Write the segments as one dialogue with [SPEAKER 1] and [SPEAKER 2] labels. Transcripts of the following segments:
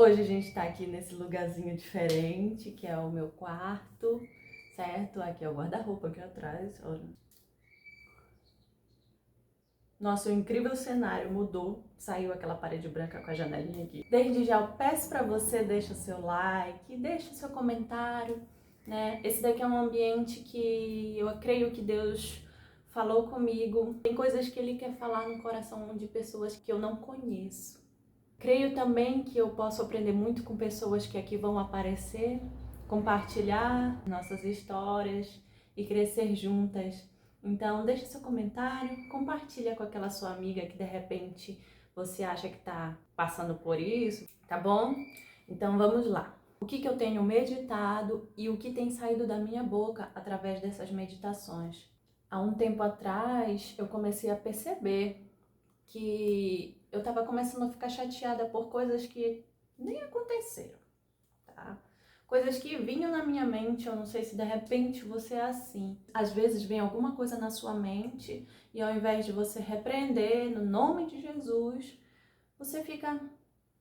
[SPEAKER 1] Hoje a gente tá aqui nesse lugarzinho diferente, que é o meu quarto, certo? Aqui é o guarda-roupa aqui atrás, olha. Nosso incrível cenário mudou, saiu aquela parede branca com a janelinha aqui. Desde já eu peço pra você, deixa o seu like, deixa o seu comentário, né? Esse daqui é um ambiente que eu creio que Deus falou comigo. Tem coisas que Ele quer falar no coração de pessoas que eu não conheço. Creio também que eu posso aprender muito com pessoas que aqui vão aparecer, compartilhar nossas histórias e crescer juntas. Então, deixa seu comentário, compartilha com aquela sua amiga que de repente você acha que está passando por isso, tá bom? Então, vamos lá. O que eu tenho meditado e o que tem saído da minha boca através dessas meditações? Há um tempo atrás, eu comecei a perceber que eu estava começando a ficar chateada por coisas que nem aconteceram, tá? Coisas que vinham na minha mente, eu não sei se de repente você é assim. Às vezes vem alguma coisa na sua mente e ao invés de você repreender no nome de Jesus, você fica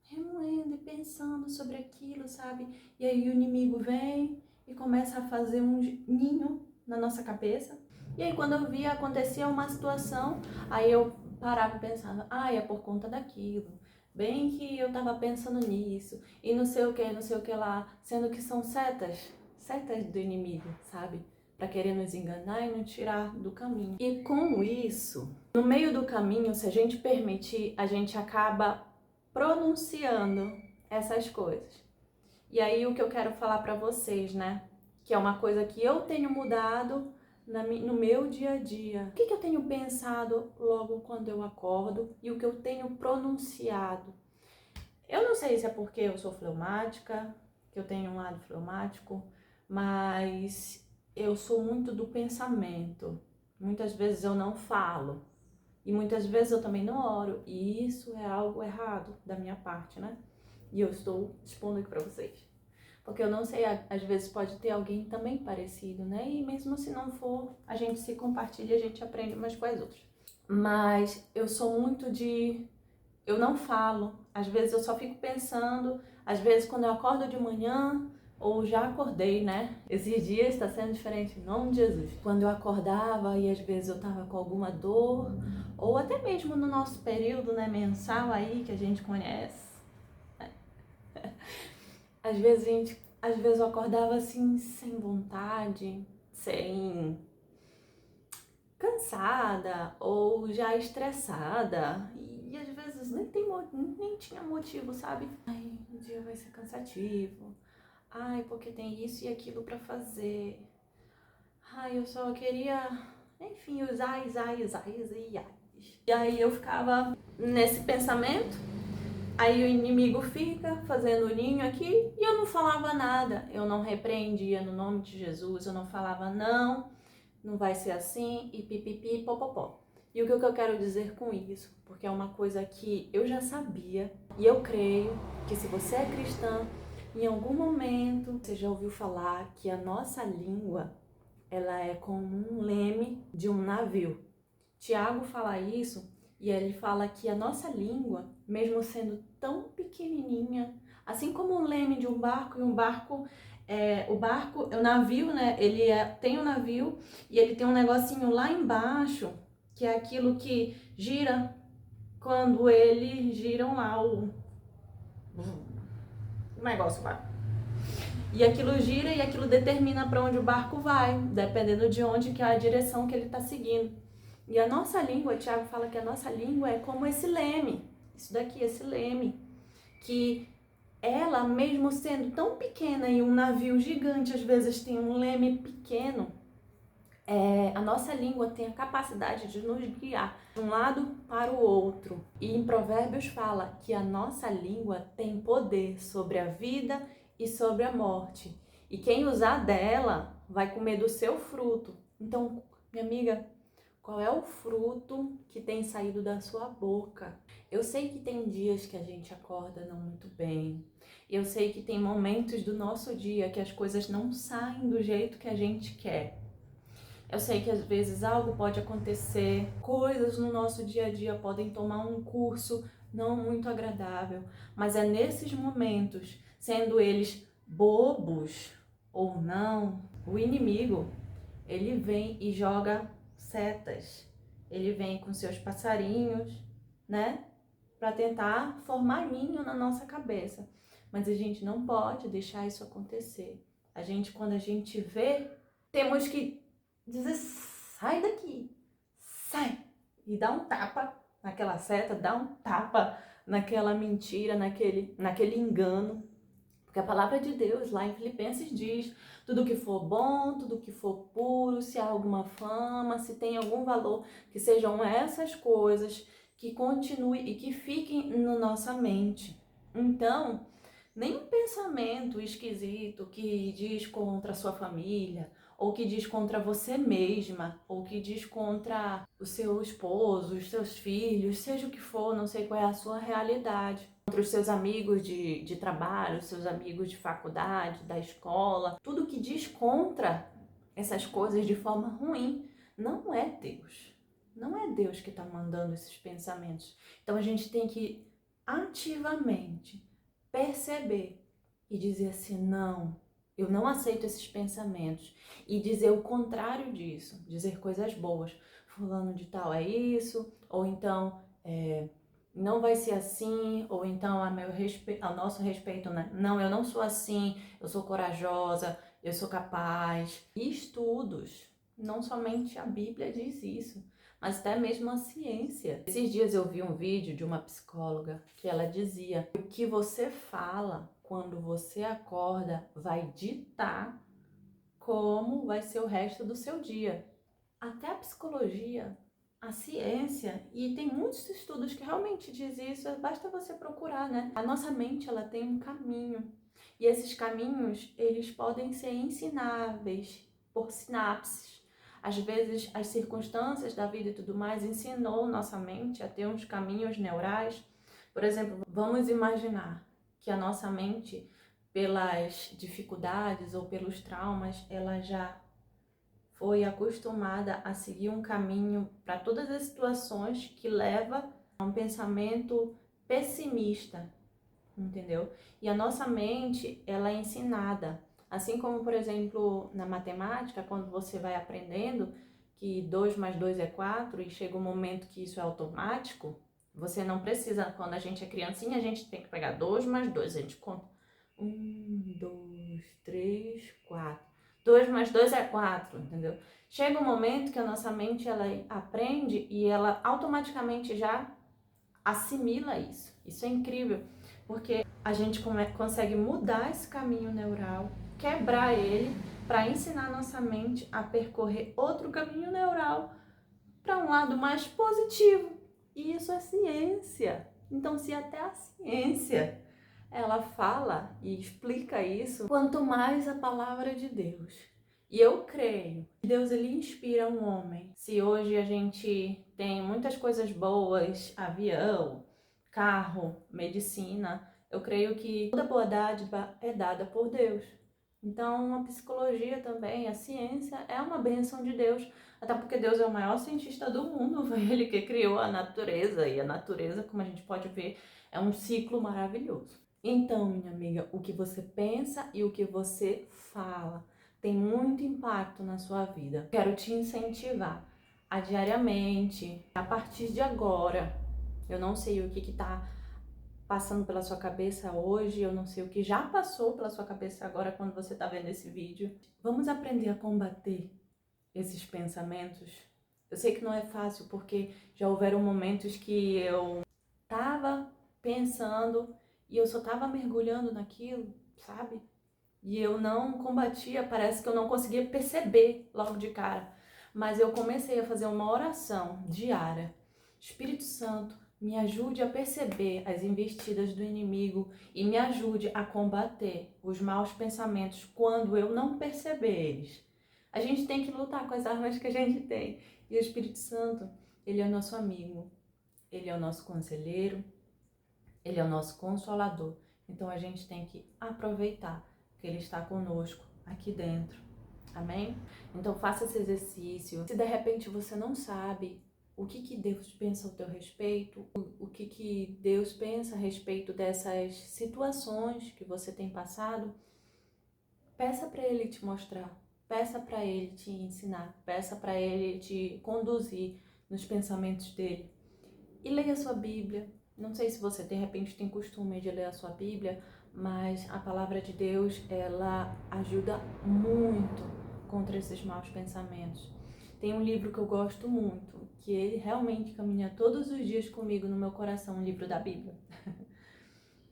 [SPEAKER 1] remoendo e pensando sobre aquilo, sabe? E aí o inimigo vem e começa a fazer um ninho na nossa cabeça. E aí quando eu via, acontecia uma situação, aí eu parava pensando, é por conta daquilo. Bem que eu tava pensando nisso, e não sei o que lá, sendo que são setas do inimigo, sabe? Para querer nos enganar e nos tirar do caminho. E com isso, no meio do caminho, se a gente permitir, a gente acaba pronunciando essas coisas. E aí o que eu quero falar para vocês, né? Que é uma coisa que eu tenho mudado no meu dia a dia. O que eu tenho pensado logo quando eu acordo e o que eu tenho pronunciado? Eu não sei se é porque eu sou fleumática, que eu tenho um lado fleumático, mas eu sou muito do pensamento. Muitas vezes eu não falo. E muitas vezes eu também não oro. E isso é algo errado da minha parte, né? E eu estou expondo aqui pra vocês. Porque eu não sei, às vezes pode ter alguém também parecido, né? E mesmo se não for, a gente se compartilha, a gente aprende umas com as outras. Mas eu sou muito de... Eu não falo. Às vezes eu só fico pensando. Às vezes quando eu acordo de manhã, ou já acordei, né? Esses dias está sendo diferente, em nome de Jesus. Quando eu acordava e às vezes eu tava com alguma dor, ou até mesmo no nosso período, né, mensal aí, que a gente conhece. Às vezes eu acordava assim, sem vontade, sem... cansada, ou já estressada. E às vezes nem tinha motivo, sabe? Ai, o dia vai ser cansativo. Ai, porque tem isso e aquilo pra fazer. Ai, eu só queria, enfim, os ais, ais, ais e ais. E aí eu ficava nesse pensamento, aí o inimigo fica fazendo o ninho aqui e eu não falava nada. Eu não repreendia no nome de Jesus, eu não falava não vai ser assim e pipipi, popopó. E o que eu quero dizer com isso? Porque é uma coisa que eu já sabia e eu creio que se você é cristã, em algum momento você já ouviu falar que a nossa língua ela é como um leme de um navio. Tiago fala isso e ele fala que a nossa língua, mesmo sendo tão pequenininha, assim como o leme de um barco, e um barco, o navio, né, tem um navio e ele tem um negocinho lá embaixo, que é aquilo que gira quando eles giram lá o negócio lá. E aquilo gira e aquilo determina para onde o barco vai, dependendo de onde que é a direção que ele está seguindo. E a nossa língua, Tiago fala que a nossa língua é como esse leme, isso daqui, esse leme, que ela, mesmo sendo tão pequena e um navio gigante às vezes tem um leme pequeno, a nossa língua tem a capacidade de nos guiar de um lado para o outro. E em Provérbios fala que a nossa língua tem poder sobre a vida e sobre a morte. E quem usar dela vai comer do seu fruto. Então, minha amiga, qual é o fruto que tem saído da sua boca? Eu sei que tem dias que a gente acorda não muito bem. Eu sei que tem momentos do nosso dia que as coisas não saem do jeito que a gente quer. Eu sei que às vezes algo pode acontecer, coisas no nosso dia a dia podem tomar um curso não muito agradável, mas é nesses momentos, sendo eles bobos ou não, o inimigo, ele vem e joga setas. Ele vem com seus passarinhos, né? Para tentar formar ninho na nossa cabeça. Mas a gente não pode deixar isso acontecer. A gente, quando a gente vê, temos que dizer, sai daqui, sai. E dá um tapa naquela seta, dá um tapa naquela mentira, naquele engano. Porque a palavra de Deus lá em Filipenses diz, tudo que for bom, tudo que for puro, se há alguma fama, se tem algum valor, que sejam essas coisas que continuem e que fiquem na nossa mente. Então, nenhum pensamento esquisito que diz contra a sua família, ou que diz contra você mesma, ou que diz contra o seu esposo, os seus filhos, seja o que for, não sei qual é a sua realidade, contra os seus amigos de trabalho, os seus amigos de faculdade, da escola, tudo que diz contra essas coisas de forma ruim, não é Deus. Não é Deus que está mandando esses pensamentos. Então a gente tem que ativamente perceber e dizer assim, não, eu não aceito esses pensamentos. E dizer o contrário disso, dizer coisas boas. Fulano de tal é isso, ou então não vai ser assim, ou então a nosso respeito, né? Não, eu não sou assim, eu sou corajosa, eu sou capaz. Estudos, não somente a Bíblia diz isso, mas até mesmo a ciência. Esses dias eu vi um vídeo de uma psicóloga que ela dizia: o que você fala quando você acorda vai ditar como vai ser o resto do seu dia. Até a psicologia, a ciência, e tem muitos estudos que realmente diz isso, basta você procurar, né? A nossa mente, ela tem um caminho, e esses caminhos, eles podem ser ensináveis por sinapses. Às vezes, as circunstâncias da vida e tudo mais ensinou nossa mente a ter uns caminhos neurais. Por exemplo, vamos imaginar que a nossa mente, pelas dificuldades ou pelos traumas, ela já foi acostumada a seguir um caminho para todas as situações que leva a um pensamento pessimista, entendeu? E a nossa mente, ela é ensinada, assim como, por exemplo, na matemática, quando você vai aprendendo que 2 mais 2 é 4 e chega um momento que isso é automático, você não precisa, quando a gente é criancinha, a gente tem que pegar 2 mais 2, a gente conta 1, 2, 3, 4. 2 mais 2 é 4, entendeu? Chega um momento que a nossa mente, ela aprende e ela automaticamente já assimila isso. Isso é incrível, porque a gente consegue mudar esse caminho neural, quebrar ele, para ensinar a nossa mente a percorrer outro caminho neural para um lado mais positivo. E isso é ciência. Então, se até a ciência ela fala e explica isso, quanto mais a palavra de Deus. E eu creio que Deus, ele inspira um homem. Se hoje a gente tem muitas coisas boas, avião, carro, medicina, eu creio que toda boa dádiva é dada por Deus. Então, a psicologia também, a ciência é uma bênção de Deus, até porque Deus é o maior cientista do mundo, foi ele que criou a natureza, e a natureza, como a gente pode ver, é um ciclo maravilhoso. Então, minha amiga, o que você pensa e o que você fala tem muito impacto na sua vida. Quero te incentivar a diariamente, a partir de agora, eu não sei o que está passando pela sua cabeça hoje, eu não sei o que já passou pela sua cabeça agora quando você está vendo esse vídeo. Vamos aprender a combater esses pensamentos. Eu sei que não é fácil, porque já houveram momentos que eu estava pensando e eu só estava mergulhando naquilo, sabe? E eu não combatia, parece que eu não conseguia perceber logo de cara. Mas eu comecei a fazer uma oração diária. Espírito Santo, me ajude a perceber as investidas do inimigo e me ajude a combater os maus pensamentos quando eu não perceber eles. A gente tem que lutar com as armas que a gente tem. E o Espírito Santo, ele é o nosso amigo, ele é o nosso conselheiro, ele é o nosso consolador. Então a gente tem que aproveitar que ele está conosco aqui dentro. Amém? Então faça esse exercício. Se de repente você não sabe o que Deus pensa ao teu respeito, o que Deus pensa a respeito dessas situações que você tem passado. Peça para Ele te mostrar, peça para Ele te ensinar, peça para Ele te conduzir nos pensamentos dele. E leia a sua Bíblia. Não sei se você de repente tem costume de ler a sua Bíblia, mas a palavra de Deus, ela ajuda muito contra esses maus pensamentos. Tem um livro que eu gosto muito, que ele realmente caminha todos os dias comigo no meu coração, um livro da Bíblia,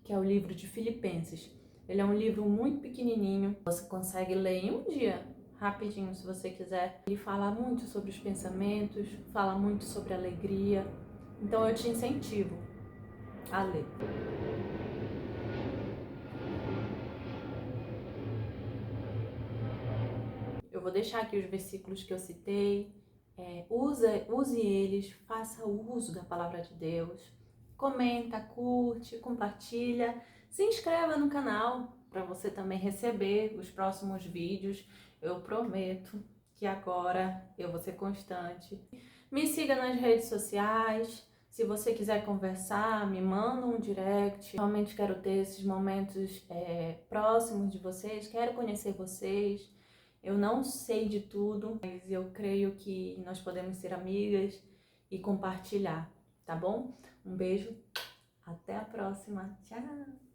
[SPEAKER 1] que é o livro de Filipenses. Ele é um livro muito pequenininho, você consegue ler em um dia, rapidinho, se você quiser. Ele fala muito sobre os pensamentos, fala muito sobre alegria. Então eu te incentivo a ler. Eu vou deixar aqui os versículos que eu citei. Use eles, faça uso da palavra de Deus. Comenta, curte, compartilha. Se inscreva no canal para você também receber os próximos vídeos. Eu prometo que agora eu vou ser constante. Me siga nas redes sociais. Se você quiser conversar, me manda um direct. Realmente quero ter esses momentos próximos de vocês. Quero conhecer vocês. Eu não sei de tudo, mas eu creio que nós podemos ser amigas e compartilhar, tá bom? Um beijo, até a próxima. Tchau!